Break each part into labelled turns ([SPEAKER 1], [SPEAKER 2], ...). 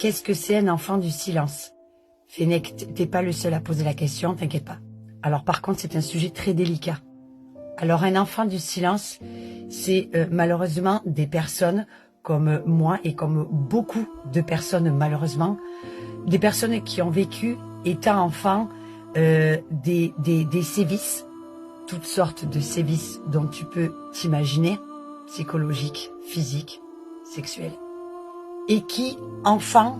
[SPEAKER 1] qu'est-ce que c'est un enfant du silence? Fennec, t'es pas le seul à poser la question, t'inquiète pas. Alors par contre, c'est un sujet très délicat. Alors un enfant du silence, c'est malheureusement des personnes comme moi et comme beaucoup de personnes malheureusement, des personnes qui ont vécu, étant enfant, des sévices, toutes sortes de sévices dont tu peux t'imaginer, psychologiques, physiques, sexuels, et qui, enfant,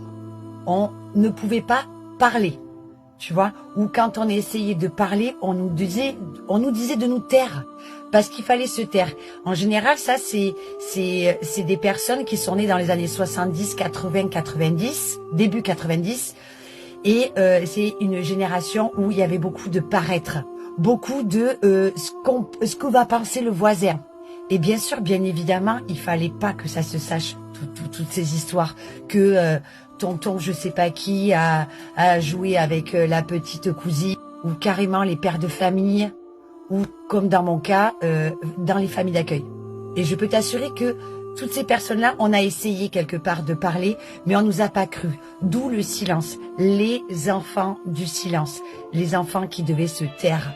[SPEAKER 1] on ne pouvait pas parler, tu vois, ou quand on essayait de parler, on nous disait de nous taire, parce qu'il fallait se taire. En général, ça, c'est des personnes qui sont nées dans les années 70, 80, 90, début 90, et c'est une génération où il y avait beaucoup de paraître, beaucoup de ce que va penser le voisin. Et bien sûr, bien évidemment, il fallait pas que ça se sache, toutes ces histoires, que tonton je sais pas qui a joué avec la petite cousine, ou carrément les pères de famille, ou comme dans mon cas, dans les familles d'accueil. Et je peux t'assurer que toutes ces personnes-là, on a essayé quelque part de parler, mais on nous a pas cru. D'où le silence. Les enfants du silence. Les enfants qui devaient se taire.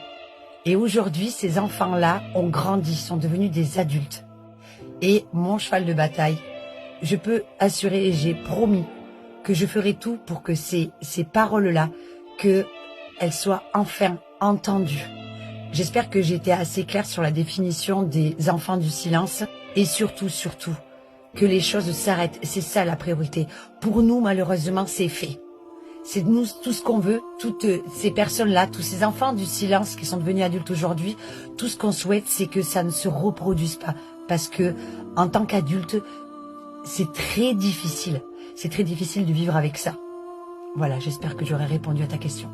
[SPEAKER 1] Et aujourd'hui, ces enfants-là ont grandi, sont devenus des adultes. Et mon cheval de bataille, je peux assurer et j'ai promis que je ferai tout pour que ces paroles-là, qu'elles soient enfin entendues. J'espère que j'ai été assez claire sur la définition des enfants du silence et surtout, que les choses s'arrêtent. C'est ça la priorité. Pour nous, malheureusement, c'est fait. C'est nous tout ce qu'on veut, toutes ces personnes-là, tous ces enfants du silence qui sont devenus adultes aujourd'hui, tout ce qu'on souhaite, c'est que ça ne se reproduise pas. Parce que, en tant qu'adulte, c'est très difficile. C'est très difficile de vivre avec ça. Voilà, j'espère que j'aurai répondu à ta question.